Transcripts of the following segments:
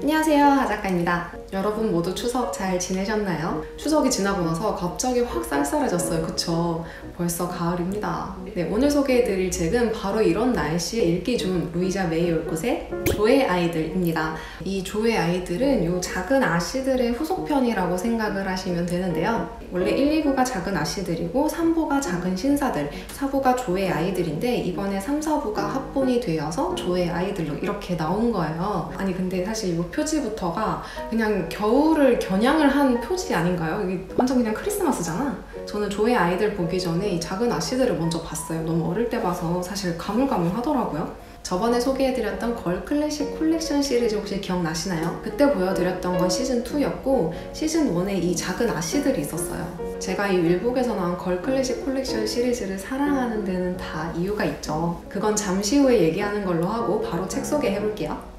안녕하세요, 하작가입니다. 여러분 모두 추석 잘 지내셨나요? 추석이 지나고 나서 갑자기 확 쌀쌀해졌어요. 그쵸? 벌써 가을입니다. 네, 오늘 소개해드릴 책은 바로 이런 날씨에 읽기 좋은 루이자 메이 올콧의 조의 아이들입니다. 이 조의 아이들은 요 작은 아씨들의 후속편이라고 생각을 하시면 되는데요. 원래 1, 2부가 작은 아씨들이고 3부가 작은 신사들, 4부가 조의 아이들인데 이번에 3, 4부가 합본이 되어서 조의 아이들로 이렇게 나온 거예요. 아니 근데 사실 이 표지부터가 그냥 겨울을 겨냥을 한 표지 아닌가요? 이게 완전 그냥 크리스마스잖아. 저는 조의 아이들 보기 전에 이 작은 아씨들을 먼저 봤어요. 너무 어릴 때 봐서 사실 가물가물하더라고요. 저번에 소개해드렸던 걸 클래식 콜렉션 시리즈 혹시 기억나시나요? 그때 보여드렸던 건 시즌2였고 시즌1에 이 작은 아씨들이 있었어요. 제가 이 윌북에서 나온 걸 클래식 콜렉션 시리즈를 사랑하는 데는 다 이유가 있죠. 그건 잠시 후에 얘기하는 걸로 하고 바로 책 소개해볼게요.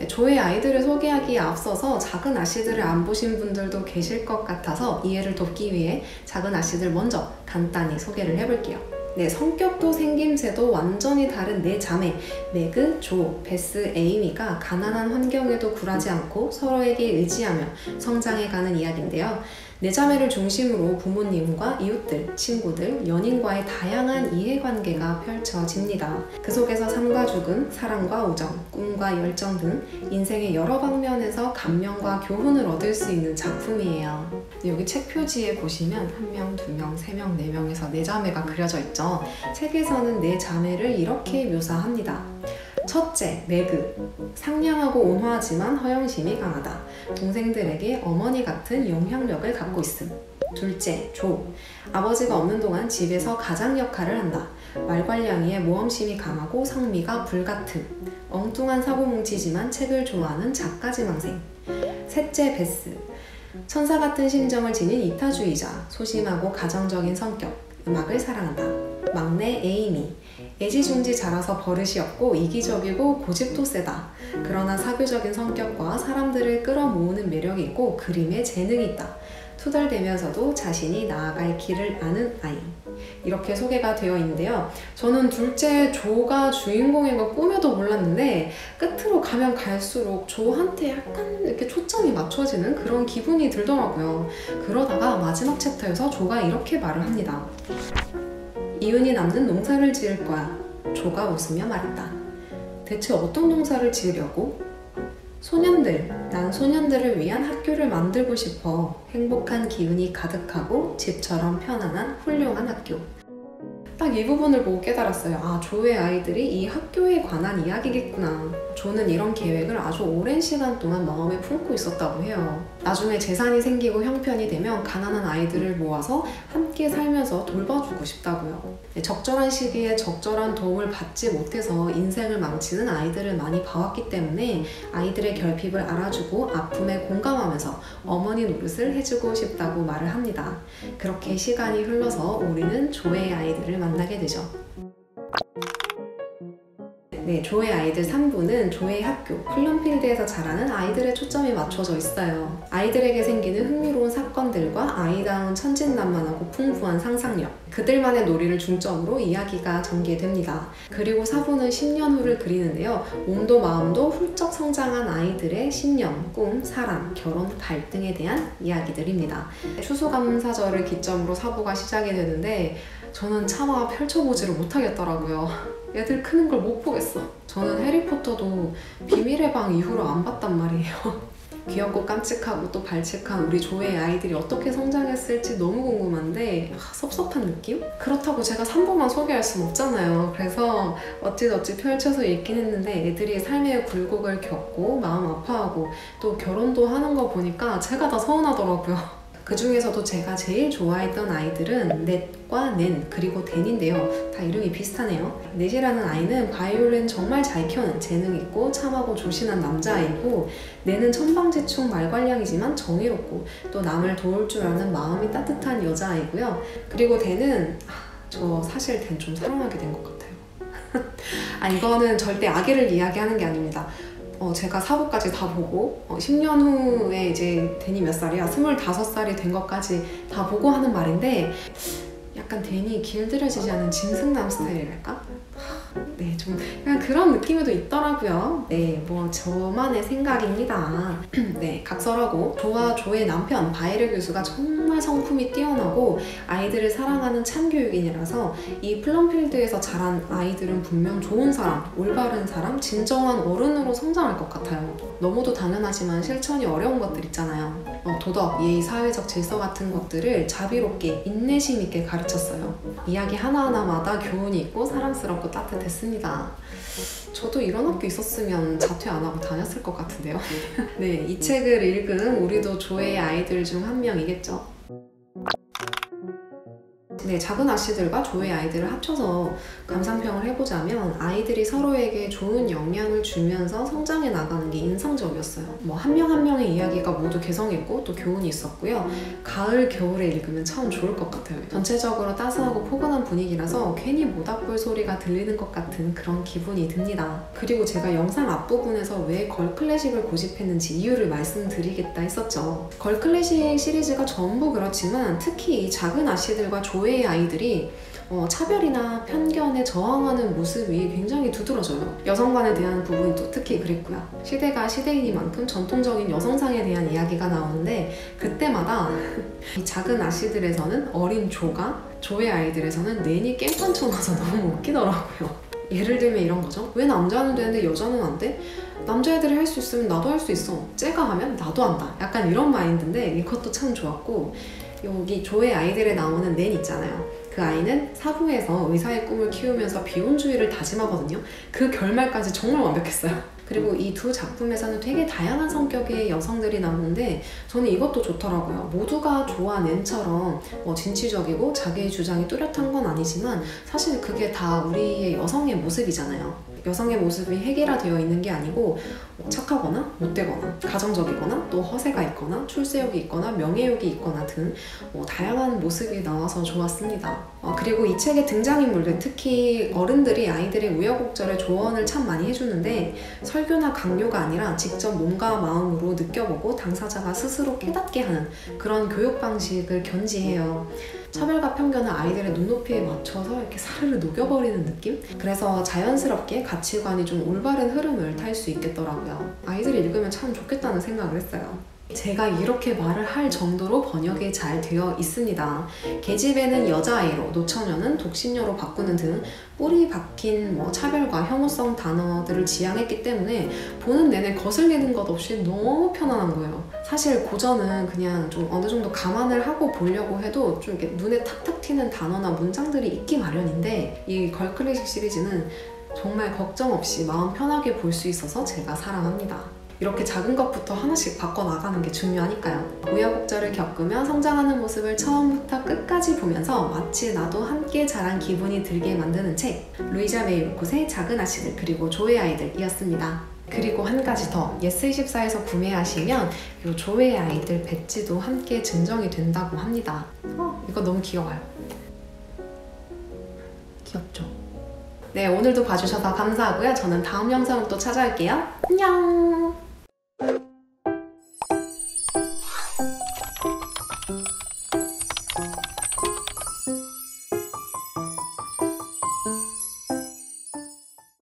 조의 아이들을 소개하기에 앞서서 작은 아씨들을 안 보신 분들도 계실 것 같아서 이해를 돕기 위해 작은 아씨들 먼저 간단히 소개를 해볼게요. 네, 성격도 생김새도 완전히 다른 네 자매 매그, 조, 베스, 에이미가 가난한 환경에도 굴하지 않고 서로에게 의지하며 성장해가는 이야기인데요. 네 자매를 중심으로 부모님과 이웃들, 친구들, 연인과의 다양한 이해관계가 펼쳐집니다. 그 속에서 삶과 죽음, 사랑과 우정, 꿈과 열정 등 인생의 여러 방면에서 감명과 교훈을 얻을 수 있는 작품이에요. 여기 책 표지에 보시면 1명, 2명, 3명, 4명에서 네 자매가 그려져 있죠. 책에서는 네 자매를 이렇게 묘사합니다. 첫째, 매그. 상냥하고 온화하지만 허영심이 강하다. 동생들에게 어머니 같은 영향력을 갖고 있음. 둘째, 조. 아버지가 없는 동안 집에서 가장 역할을 한다. 말괄량이에 모험심이 강하고 성미가 불같음. 엉뚱한 사고뭉치지만 책을 좋아하는 작가지망생. 셋째, 베스. 천사 같은 심정을 지닌 이타주의자. 소심하고 가정적인 성격. 음악을 사랑한다. 막내 에이미. 애지중지 자라서 버릇이 없고 이기적이고 고집도 세다. 그러나 사교적인 성격과 사람들을 끌어모으는 매력이 있고 그림에 재능이 있다. 투덜대면서도 자신이 나아갈 길을 아는 아이. 이렇게 소개가 되어 있는데요. 저는 둘째 조가 주인공인 거 꿈에도 몰랐는데 끝으로 가면 갈수록 조한테 약간 이렇게 초점이 맞춰지는 그런 기분이 들더라고요. 그러다가 마지막 챕터에서 조가 이렇게 말을 합니다. 이윤이 남는 농사를 지을 거야. 조가 웃으며 말했다. 대체 어떤 농사를 지으려고? 소년들, 난 소년들을 위한 학교를 만들고 싶어. 행복한 기운이 가득하고 집처럼 편안한 훌륭한 학교. 딱 이 부분을 보고 깨달았어요. 아, 조의 아이들이 이 학교에 관한 이야기겠구나. 조는 이런 계획을 아주 오랜 시간 동안 마음에 품고 있었다고 해요. 나중에 재산이 생기고 형편이 되면 가난한 아이들을 모아서 함께 살면서 돌봐주고 싶다고요. 적절한 시기에 적절한 도움을 받지 못해서 인생을 망치는 아이들을 많이 봐왔기 때문에 아이들의 결핍을 알아주고 아픔에 공감하면서 어머니 노릇을 해주고 싶다고 말을 합니다. 그렇게 시간이 흘러서 우리는 조의 아이들을 만나게 되죠. 네, 조의 아이들 3부는 조의 학교, 플럼필드에서 자라는 아이들의 초점이 맞춰져 있어요. 아이들에게 생기는 흥미로운 사건들과 아이다운 천진난만하고 풍부한 상상력, 그들만의 놀이를 중점으로 이야기가 전개됩니다. 그리고 4부는 10년 후를 그리는데요. 몸도 마음도 훌쩍 성장한 아이들의 신념, 꿈, 사랑, 결혼, 갈등에 대한 이야기들입니다. 추수감사절을 기점으로 4부가 시작이 되는데 저는 차마 펼쳐보지를 못하겠더라고요. 애들 크는 걸 못 보겠어. 저는 해리포터도 비밀의 방 이후로 안 봤단 말이에요. 귀엽고 깜찍하고 또 발칙한 우리 조의 아이들이 어떻게 성장했을지 너무 궁금한데 섭섭한 느낌? 그렇다고 제가 3부만 소개할 순 없잖아요. 그래서 어찌저찌 펼쳐서 읽긴 했는데 애들이 삶의 굴곡을 겪고 마음 아파하고 또 결혼도 하는 거 보니까 제가 다 서운하더라고요. 그 중에서도 제가 제일 좋아했던 아이들은 넷과 넨 그리고 댄인데요. 다 이름이 비슷하네요. 넷이라는 아이는 바이올린 정말 잘 켜는 재능 있고 참하고 조신한 남자아이고 넨은 천방지축 말괄량이지만 정의롭고 또 남을 도울 줄 아는 마음이 따뜻한 여자아이고요. 그리고 댄은 저 사실 댄 좀 사랑하게 된 것 같아요. 이거는 절대 아기를 이야기하는 게 아닙니다. 제가 4부까지 다 보고 10년 후에 이제 댄이 몇 살이야? 25살이 된 것까지 다 보고 하는 말인데 약간 댄이 길들여지지 않은 짐승남 스타일이랄까? 네, 좀 약간 그런 느낌도 있더라고요. 네, 뭐 저만의 생각입니다. 네, 각설하고 조와 조의 남편 바이를 교수가 정말 성품이 뛰어나고 아이들을 사랑하는 참교육인이라서 이 플럼필드에서 자란 아이들은 분명 좋은 사람, 올바른 사람, 진정한 어른으로 성장할 것 같아요. 너무도 당연하지만 실천이 어려운 것들 있잖아요. 도덕, 예의, 사회적 질서 같은 것들을 자비롭게 인내심 있게 가르쳤어요. 이야기 하나하나마다 교훈이 있고 사랑스럽고 따뜻했습니다. 저도 이런 학교 있었으면 자퇴 안 하고 다녔을 것 같은데요. 네, 이 책을 읽은 우리도 조의 아이들 중 한 명이겠죠. 네, 작은 아씨들과 조의 아이들을 합쳐서 감상평을 해보자면 아이들이 서로에게 좋은 영향을 주면서 성장해 나가는 게 인상적이었어요. 뭐 한 명 한 명의 이야기가 모두 개성있고 또 교훈이 있었고요. 가을, 겨울에 읽으면 참 좋을 것 같아요. 전체적으로 따스하고 포근한 분위기라서 괜히 모닥불 소리가 들리는 것 같은 그런 기분이 듭니다. 그리고 제가 영상 앞부분에서 왜 걸클래식을 고집했는지 이유를 말씀드리겠다 했었죠. 걸클래식 시리즈가 전부 그렇지만 특히 이 작은 아씨들과 조의 아이들이 차별이나 편견에 저항하는 모습이 굉장히 두드러져요. 여성관에 대한 부분이 또 특히 그랬고요. 시대가 시대이니만큼 전통적인 여성상에 대한 이야기가 나오는데 그때마다 이 작은 아씨들에서는 어린 조가, 조의 아이들에서는 낸이 깽판 쳐놔서 너무 웃기더라고요. 예를 들면 이런 거죠. 왜 남자는 되는데 여자는 안 돼? 남자애들이 할 수 있으면 나도 할 수 있어. 쟤가 하면 나도 한다. 약간 이런 마인드인데 이것도 참 좋았고, 여기 조의 아이들에 나오는 낸 있잖아요. 그 아이는 사부에서 의사의 꿈을 키우면서 비혼주의를 다짐하거든요. 그 결말까지 정말 완벽했어요. 그리고 이 두 작품에서는 되게 다양한 성격의 여성들이 나오는데 저는 이것도 좋더라고요. 모두가 조와 낸처럼 진취적이고 자기의 주장이 뚜렷한 건 아니지만 사실 그게 다 우리의 여성의 모습이잖아요. 여성의 모습이 획일화되어 있는 게 아니고 착하거나 못되거나 가정적이거나 또 허세가 있거나 출세욕이 있거나 명예욕이 있거나 등 다양한 모습이 나와서 좋았습니다. 그리고 이 책의 등장인물들, 특히 어른들이 아이들의 우여곡절에 조언을 참 많이 해주는데 설교나 강요가 아니라 직접 몸과 마음으로 느껴보고 당사자가 스스로 깨닫게 하는 그런 교육 방식을 견지해요. 차별과 편견을 아이들의 눈높이에 맞춰서 이렇게 사르르 녹여버리는 느낌? 그래서 자연스럽게 가치관이 좀 올바른 흐름을 탈 수 있겠더라고요. 아이들이 읽으면 참 좋겠다는 생각을 했어요. 제가 이렇게 말을 할 정도로 번역이 잘 되어 있습니다. 계집애는 여자아이로, 노처녀는 독신녀로 바꾸는 등 뿌리 박힌 차별과 혐오성 단어들을 지향했기 때문에 보는 내내 거슬리는 것 없이 너무 편안한 거예요. 사실 고전은 그냥 좀 어느 정도 감안을 하고 보려고 해도 좀 이렇게 눈에 탁탁 튀는 단어나 문장들이 있기 마련인데 이 걸클래식 시리즈는 정말 걱정 없이 마음 편하게 볼 수 있어서 제가 사랑합니다. 이렇게 작은 것부터 하나씩 바꿔나가는 게 중요하니까요. 우여곡절을 겪으며 성장하는 모습을 처음부터 끝까지 보면서 마치 나도 함께 자란 기분이 들게 만드는 책, 루이자 메이 울콧의 작은 아씨들 그리고 조의 아이들이었습니다. 그리고 한 가지 더, 예스24에서 구매하시면 이 조의 아이들 배지도 함께 증정이 된다고 합니다. 이거 너무 귀여워요. 귀엽죠? 네, 오늘도 봐주셔서 감사하고요. 저는 다음 영상으로 또 찾아올게요. 안녕!